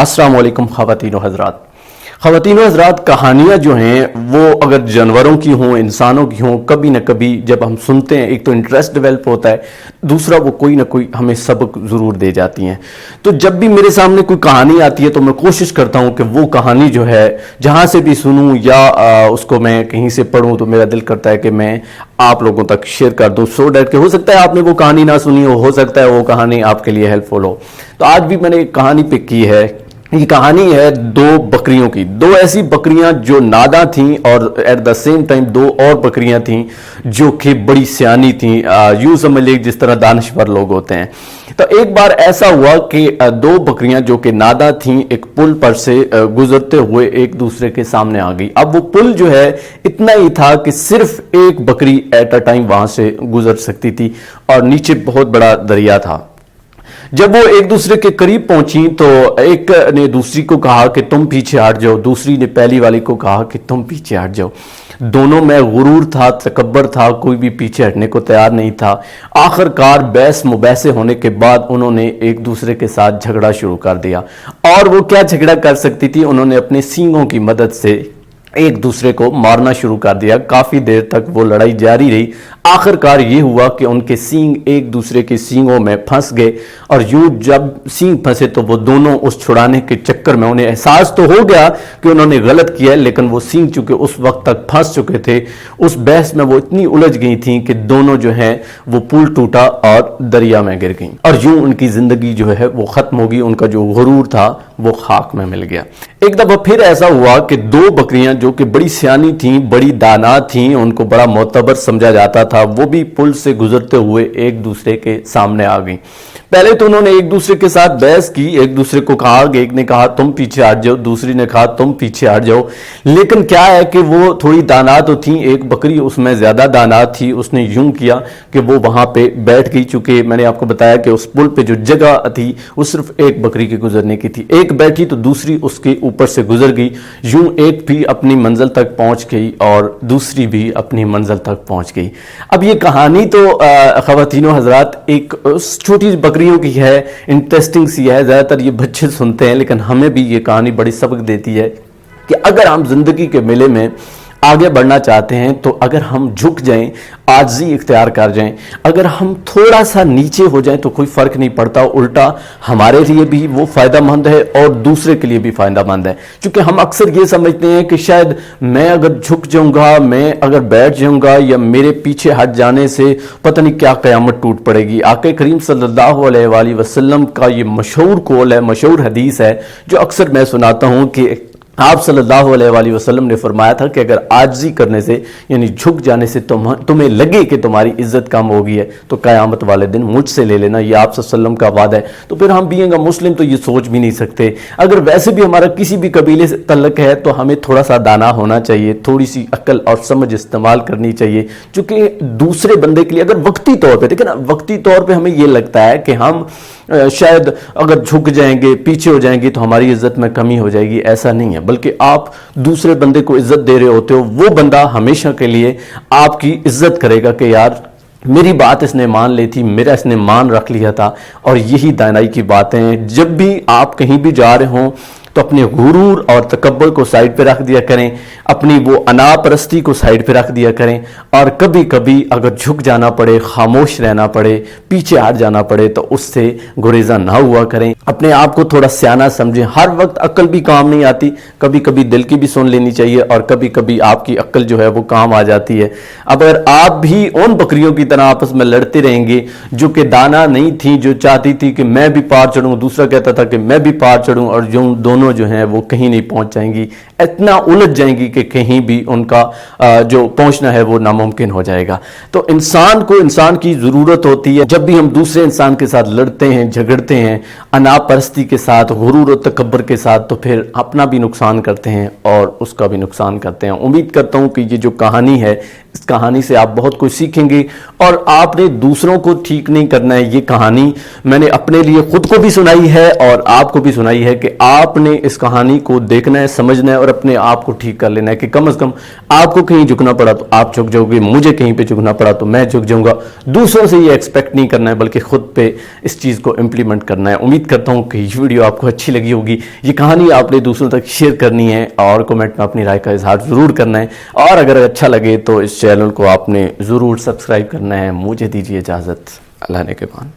अस्सलाम वालेकुम ख़वातीन व हज़रात। ख़वातीन व हज़रात, कहानियाँ जो हैं वो अगर जानवरों की हों, इंसानों की हों, कभी ना कभी जब हम सुनते हैं, एक तो इंटरेस्ट डेवलप होता है, दूसरा वो कोई ना कोई हमें सबक ज़रूर दे जाती हैं। तो जब भी मेरे सामने कोई कहानी आती है तो मैं कोशिश करता हूँ कि वो कहानी जो है जहाँ से भी सुनूँ या उसको मैं कहीं से पढ़ूँ तो मेरा दिल करता है कि मैं आप लोगों तक शेयर कर दूँ, सो डैट कि हो सकता है आपने वो कहानी ना सुनी हो सकता है वो कहानी आपके लिए हेल्पफुल हो। तो आज भी मैंने एक कहानी पिक की है। ये कहानी है दो बकरियों की। दो ऐसी बकरियां जो नादा थीं और एट द सेम टाइम दो और बकरियां थीं जो कि बड़ी सियानी थीं। यूं समझ लीजिए जिस तरह दानिश्वर लोग होते हैं। तो एक बार ऐसा हुआ कि दो बकरियां जो कि नादा थीं एक पुल पर से गुजरते हुए एक दूसरे के सामने आ गई। अब वो पुल जो है इतना ही था कि सिर्फ एक बकरी एट अ टाइम वहां से गुजर सकती थी और नीचे बहुत बड़ा दरिया था। जब वो एक दूसरे के करीब पहुंची तो एक ने दूसरी को कहा कि तुम पीछे हट जाओ, दूसरी ने पहली वाली को कहा कि तुम पीछे हट जाओ। दोनों में गुरूर था, तकब्बर था, कोई भी पीछे हटने को तैयार नहीं था। आखिरकार बहस मुबहसे होने के बाद उन्होंने एक दूसरे के साथ झगड़ा शुरू कर दिया। और वो क्या झगड़ा कर सकती थी, उन्होंने अपने सींगों की मदद से एक दूसरे को मारना शुरू कर दिया। काफी देर तक वो लड़ाई जारी रही। आखिरकार ये हुआ कि उनके सींग एक दूसरे के सींगों में फंस गए और यूं जब सींग फंसे तो वो दोनों उस छुड़ाने के चक्कर में उन्हें एहसास तो हो गया कि उन्होंने गलत किया, लेकिन वो सींग चुके उस वक्त तक फंस चुके थे। उस बहस में वो इतनी उलझ गई थी कि दोनों जो है वो पुल टूटा और दरिया में गिर गई और यूं उनकी जिंदगी जो है वो खत्म हो गई। उनका जो गुरूर था वो खाक में मिल गया। एक दफा फिर ऐसा हुआ कि दो बकरियां जो कि बड़ी सियानी थीं, बड़ी दाना थीं, उनको बड़ा मोतबर समझा जाता था, वो भी पुल से गुजरते हुए एक दूसरे के सामने आ गई। पहले तो उन्होंने एक दूसरे के साथ बहस की, एक दूसरे को कहा, एक ने कहा तुम पीछे हट जाओ, दूसरी ने कहा तुम पीछे हट जाओ। लेकिन क्या है कि वो थोड़ी दाना तो थी, एक बकरी उसमें ज्यादा दाना थी। उसने यूं किया कि वो वहां पे बैठ गई। चूंकि मैंने आपको बताया कि उस पुल पे जो जगह थी वो सिर्फ एक बकरी के गुजरने की थी। एक बैठी तो दूसरी उसके ऊपर से गुजर गई। यूं एक भी अपनी मंजिल तक पहुंच गई और दूसरी भी अपनी मंजिल तक पहुंच गई। अब ये कहानी तो ख़वातीनो हज़रात एक छोटी बकरियों की है, इंटरेस्टिंग सी है। ज़्यादातर ये बच्चे सुनते हैं, लेकिन हमें भी ये कहानी बड़ी सबक देती है कि अगर हम जिंदगी के मेले में आगे बढ़ना चाहते हैं तो अगर हम झुक जाएं, आजिज़ी इख्तियार कर जाएं, अगर हम थोड़ा सा नीचे हो जाएं तो कोई फ़र्क नहीं पड़ता। उल्टा हमारे लिए भी वो फ़ायदेमंद है और दूसरे के लिए भी फ़ायदेमंद है। क्योंकि हम अक्सर ये समझते हैं कि शायद मैं अगर झुक जाऊंगा, मैं अगर बैठ जाऊंगा या मेरे पीछे हट जाने से पता नहीं क्या क़यामत टूट पड़ेगी। आक़ा करीम सल्लल्लाहु अलैहि वसल्लम का ये मशहूर कौल है, मशहूर हदीस है जो अक्सर मैं सुनाता हूँ कि आप सल्लल्लाहु अलैहि वसल्लम ने फरमाया था कि अगर आजिज़ी करने से यानी झुक जाने से तुम्हें लगे कि तुम्हारी इज्जत कम हो गई है तो क़यामत वाले दिन मुझसे ले लेना, ये आप सल्लल्लाहु का वादा है। तो फिर हम बीइंग अ मुस्लिम तो ये सोच भी नहीं सकते। अगर वैसे भी हमारा किसी भी कबीले से तल्लक है तो हमें थोड़ा सा दाना होना चाहिए, थोड़ी सी अक्ल और समझ इस्तेमाल करनी चाहिए। चूँकि दूसरे बंदे के लिए अगर वक्ती तौर पर देखें ना, वक्ती तौर पर हमें ये लगता है कि हम शायद अगर झुक जाएंगे, पीछे हो जाएंगे तो हमारी इज्जत में कमी हो जाएगी। ऐसा नहीं है, बल्कि आप दूसरे बंदे को इज्जत दे रहे होते हो, वो बंदा हमेशा के लिए आपकी इज्जत करेगा कि यार मेरी बात इसने मान ली थी, मेरा इसने मान रख लिया था। और यही दानाई की बातें हैं। जब भी आप कहीं भी जा रहे हों तो अपने गुरूर और तकब्बर को साइड पे रख दिया करें, अपनी वो अनापरस्ती को साइड पे रख दिया करें। और कभी कभी अगर झुक जाना पड़े, खामोश रहना पड़े, पीछे हट जाना पड़े तो उससे गुरेजा ना हुआ करें। अपने आप को थोड़ा सियाना समझें। हर वक्त अक्ल भी काम नहीं आती, कभी कभी दिल की भी सुन लेनी चाहिए और कभी कभी आपकी अक्ल जो है वो काम आ जाती है। अब अगर आप भी उन बकरियों की तरह आपस में लड़ते रहेंगे जो कि दाना नहीं थी, जो चाहती थी कि मैं भी पार चढ़ूं, दूसरा कहता था कि मैं भी पार चढ़ूं, और जो दोनों जो हैं वो कहीं नहीं पहुंच जाएंगी, इतना उलझ जाएंगी कि कहीं भी उनका जो पहुंचना है वो नामुमकिन हो जाएगा। तो इंसान को इंसान की जरूरत होती है। जब भी हम दूसरे इंसान के साथ लड़ते हैं, झगड़ते हैं, अनापरस्ती के साथ, गुरूर और तकब्बर के साथ, तो फिर अपना भी नुकसान करते हैं और उसका भी नुकसान करते हैं। उम्मीद करता हूं कि ये जो कहानी है اس کہانی سے آپ بہت کچھ سیکھیں گے اور آپ نے دوسروں کو ٹھیک نہیں کرنا ہے. یہ کہانی میں نے اپنے لیے خود کو بھی سنائی ہے اور آپ کو بھی سنائی ہے کہ آپ نے اس کہانی کو دیکھنا ہے, سمجھنا ہے اور اپنے آپ کو ٹھیک کر لینا ہے کہ کم از کم آپ کو کہیں جھکنا پڑا تو آپ جھک جاؤ گے, مجھے کہیں پہ جھکنا پڑا تو میں جھک جاؤں گا. دوسروں سے یہ ایکسپیکٹ نہیں کرنا ہے بلکہ خود پہ اس چیز کو امپلیمنٹ کرنا ہے. امید کرتا ہوں کہ یہ ویڈیو آپ کو اچھی لگی ہوگی. یہ کہانی آپ نے دوسروں تک شیئر کرنی ہے اور کمنٹ میں اپنی رائے کا اظہار ضرور کرنا ہے, اور اگر اچھا لگے تو اس چینل کو آپ نے ضرور سبسکرائب کرنا ہے. مجھے دیجیے اجازت, اللہ نے کے بان.